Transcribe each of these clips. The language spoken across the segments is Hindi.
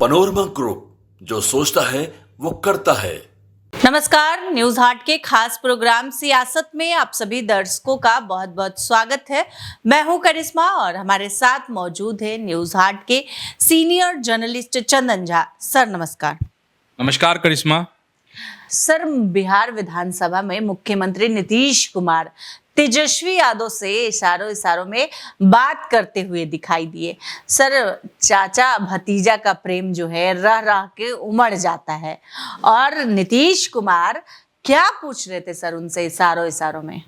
पनोरमा ग्रुप, जो सोचता है वो करता है। नमस्कार, न्यूज हाट के खास प्रोग्राम सियासत में आप सभी दर्शकों का बहुत बहुत स्वागत है। मैं हूं करिश्मा और हमारे साथ मौजूद है न्यूज हाट के senior journalist Chandan Jha. Sir नमस्कार। नमस्कार करिश्मा। सर, बिहार विधानसभा में मुख्यमंत्री नीतीश कुमार तेजस्वी यादव से इशारों में बात करते हुए दिखाई दिए। सर, चाचा भतीजा का प्रेम जो है रह रह के उमड़ जाता है। और नीतीश कुमार क्या पूछ रहे थे सर उनसे इशारों में?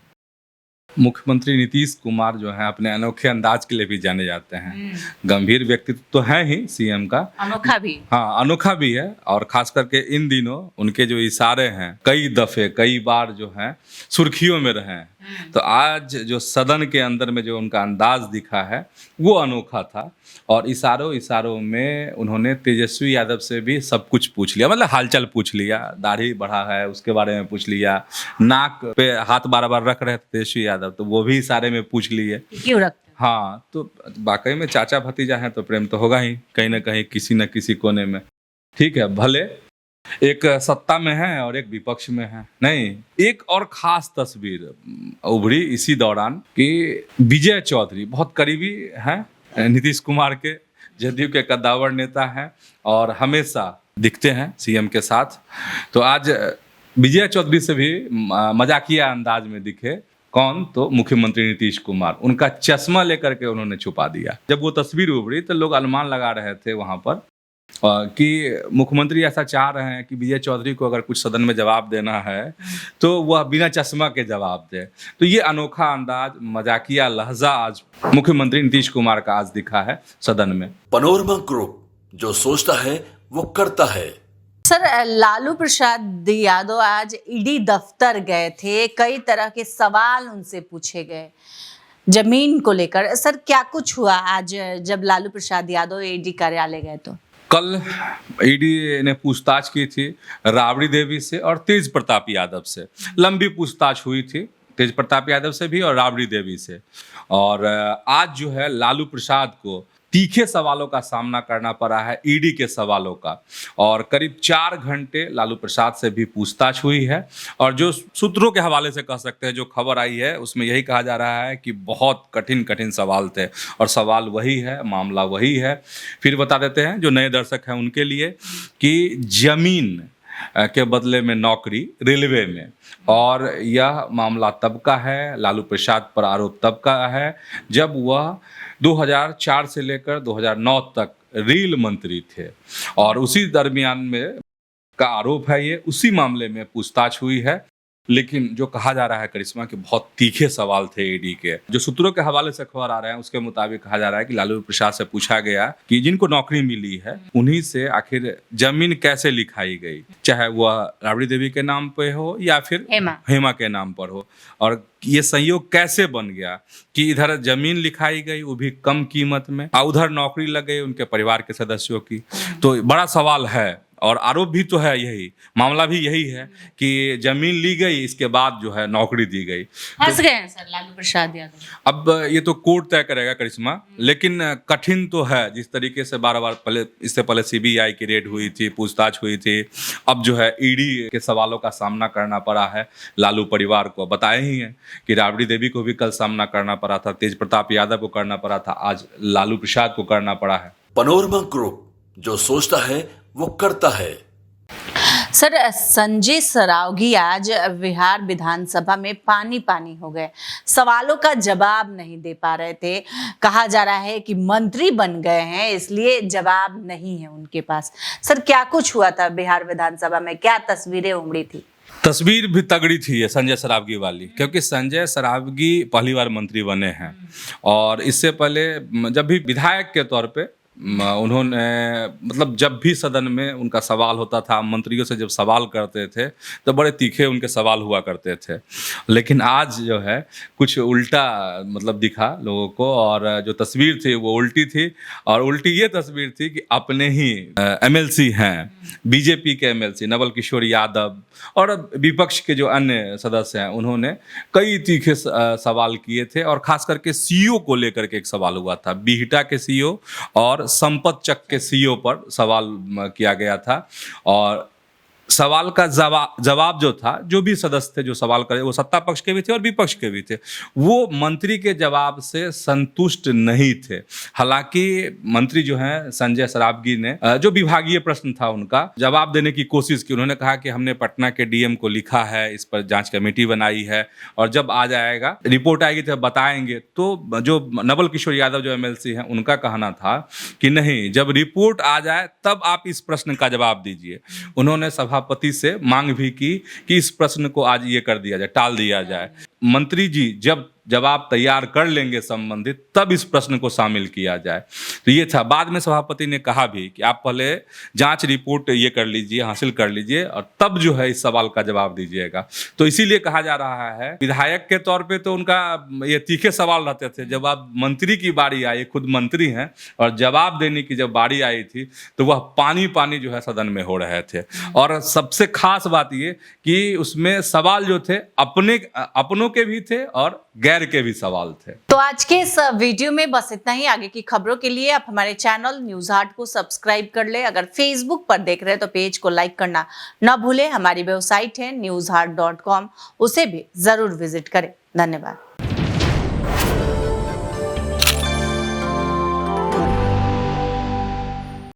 मुख्यमंत्री नीतीश कुमार जो है अपने अनोखे अंदाज के लिए भी जाने जाते हैं। गंभीर व्यक्तित्व तो है ही सीएम का, अनोखा भी। हाँ, अनोखा भी है। और खास करके इन दिनों उनके जो इशारे हैं कई बार जो है सुर्खियों में रहे हैं। तो आज जो सदन के अंदर में जो उनका अंदाज दिखा है वो अनोखा था। और इशारों में उन्होंने तेजस्वी यादव से भी सब कुछ पूछ लिया, मतलब हालचाल पूछ लिया, दाढ़ी बढ़ा है उसके बारे में पूछ लिया, नाक पे हाथ बार बार रख रहे थे तेजस्वी यादव तो वो भी इशारे में पूछ लिए। क्यों रखते? हाँ, तो वाकई में चाचा भतीजा हैं तो प्रेम तो होगा ही कहीं ना कहीं किसी न किसी कोने में। ठीक है, भले एक सत्ता में है और एक विपक्ष में है। नहीं, एक और खास तस्वीर उभरी इसी दौरान कि विजय चौधरी बहुत करीबी हैं नीतीश कुमार के, जदयू के कद्दावर नेता हैं और हमेशा दिखते हैं सीएम के साथ। तो आज विजय चौधरी से भी मजाकिया अंदाज में दिखे। कौन? तो मुख्यमंत्री नीतीश कुमार। उनका चश्मा लेकर के उन्होंने छुपा दिया। जब वो तस्वीर उभरी तो लोग अनुमान लगा रहे थे वहां पर कि मुख्यमंत्री ऐसा चाह रहे हैं कि विजय चौधरी को अगर कुछ सदन में जवाब देना है तो वह बिना चश्मा के जवाब दे। तो ये अनोखा अंदाज, मजाकिया लहजा आज मुख्यमंत्री नीतीश कुमार का आज दिखा है सदन में। पनोरमा ग्रुप, जो सोचता है वो करता है। सर, लालू प्रसाद यादव आज ईडी दफ्तर गए थे, कई तरह के सवाल उनसे पूछे गए जमीन को लेकर। सर, क्या कुछ हुआ आज जब लालू प्रसाद यादव ईडी कार्यालय गए? तो कल ईडी ने पूछताछ की थी राबड़ी देवी से और तेज प्रताप यादव से। लंबी पूछताछ हुई थी तेज प्रताप यादव से भी और राबड़ी देवी से। और आज जो है लालू प्रसाद को तीखे सवालों का सामना करना पड़ा है, ईडी के सवालों का। और करीब 4 घंटे लालू प्रसाद से भी पूछताछ हुई है। और जो सूत्रों के हवाले से कह सकते हैं, जो खबर आई है उसमें यही कहा जा रहा है कि बहुत कठिन सवाल थे और सवाल वही है, मामला वही है। फिर बता देते हैं जो नए दर्शक हैं उनके लिए कि जमीन के बदले में नौकरी रेलवे में, और यह मामला तब का है, लालू प्रसाद पर आरोप तब का है जब वह 2004 से लेकर 2009 तक रेल मंत्री थे। और उसी दरमियान में का आरोप है, ये उसी मामले में पूछताछ हुई है। लेकिन जो कहा जा रहा है करिश्मा कि बहुत तीखे सवाल थे ईडी के। जो सूत्रों के हवाले से खबर आ रहे हैं उसके मुताबिक कहा जा रहा है कि लालू प्रसाद से पूछा गया कि जिनको नौकरी मिली है उन्हीं से आखिर जमीन कैसे लिखाई गई, चाहे वह राबड़ी देवी के नाम पे हो या फिर हेमा के नाम पर हो। और ये संयोग कैसे बन गया कि इधर जमीन लिखाई गई वो भी कम कीमत में और उधर नौकरी लग गई उनके परिवार के सदस्यों की। तो बड़ा सवाल है और आरोप भी तो है यही, मामला भी यही है कि जमीन ली गई, इसके बाद जो है नौकरी दी गई। फंस गए हैं सर लालू प्रसाद यादव। अब ये तो कोर्ट तय करेगा करिश्मा, लेकिन कठिन तो है। जिस तरीके से बार पहले, इससे पहले सीबीआई की रेड हुई थी, पूछताछ हुई थी, अब जो है ईडी के सवालों का सामना करना पड़ा है लालू परिवार को। बताए ही है कि राबड़ी देवी को भी कल सामना करना पड़ा था, तेज प्रताप यादव को करना पड़ा था, आज लालू प्रसाद को करना पड़ा है। पनोरमा ग्रुप, जो सोचता है वो करता है। सर, संजय सरावगी आज बिहार विधानसभा में पानी हो गए, सवालों का जवाब नहीं दे पा रहे थे। कहा जा रहा है कि मंत्री बन गए हैं इसलिए जवाब नहीं है उनके पास। सर, क्या कुछ हुआ था बिहार विधानसभा में, क्या तस्वीरें उमड़ी थी? तस्वीर भी तगड़ी थी ये संजय सरावगी वाली, क्योंकि संजय सरावगी पहली बार मंत्री बने हैं। और इससे पहले जब भी विधायक के तौर पे उन्होंने, मतलब जब भी सदन में उनका सवाल होता था, मंत्रियों से जब सवाल करते थे तो बड़े तीखे उनके सवाल हुआ करते थे। लेकिन आज जो है कुछ उल्टा मतलब दिखा लोगों को, और जो तस्वीर थी वो उल्टी थी। और उल्टी ये तस्वीर थी कि अपने ही एमएलसी हैं, बीजेपी के एमएलसी नवल किशोर यादव और विपक्ष के जो अन्य सदस्य हैं, उन्होंने कई तीखे सवाल किए थे। और खास करके सीईओ को लेकर के एक सवाल हुआ था, बीहटा के सीईओ और और संपत चक के सीईओ पर सवाल किया गया था। और सवाल का जवाब जो था, जो भी सदस्य थे जो सवाल करे, वो सत्ता पक्ष के भी थे और विपक्ष के भी थे, वो मंत्री के जवाब से संतुष्ट नहीं थे। हालांकि मंत्री जो हैं संजय सरावगी ने जो विभागीय प्रश्न था उनका जवाब देने की कोशिश की। उन्होंने कहा कि हमने पटना के डीएम को लिखा है, इस पर जांच कमेटी बनाई है और जब आ जाएगा, रिपोर्ट आएगी तो बताएंगे। तो जो नवल किशोर यादव जो एमएलसी हैं, उनका कहना था कि नहीं, जब रिपोर्ट आ जाए तब आप इस प्रश्न का जवाब दीजिए। उन्होंने सभापति से मांग भी की कि इस प्रश्न को आज ये कर दिया जाए, टाल दिया जाए। मंत्री जी जब जवाब तैयार कर लेंगे संबंधित, तब इस प्रश्न को शामिल किया जाए। तो ये था। बाद में सभापति ने कहा भी कि आप पहले जांच रिपोर्ट ये कर लीजिए, हासिल कर लीजिए और तब जो है इस सवाल का जवाब दीजिएगा। तो इसीलिए कहा जा रहा है, विधायक के तौर पे तो उनका ये तीखे सवाल रहते थे। जब आप मंत्री की बारी आई, खुद मंत्री हैं, और जवाब देने की जब बारी आई थी तो वह पानी पानी जो है सदन में हो रहे थे। और सबसे खास बात ये कि उसमें सवाल जो थे अपनों के भी थे और गैर के भी सवाल थे। तो आज के इस वीडियो में बस इतना ही। आगे की खबरों के लिए आप हमारे चैनल न्यूज हाट को सब्सक्राइब कर ले। अगर फेसबुक पर देख रहे हैं तो पेज को लाइक करना ना भूले। हमारी वेबसाइट है newsheart.com, उसे भी जरूर विजिट करें। धन्यवाद।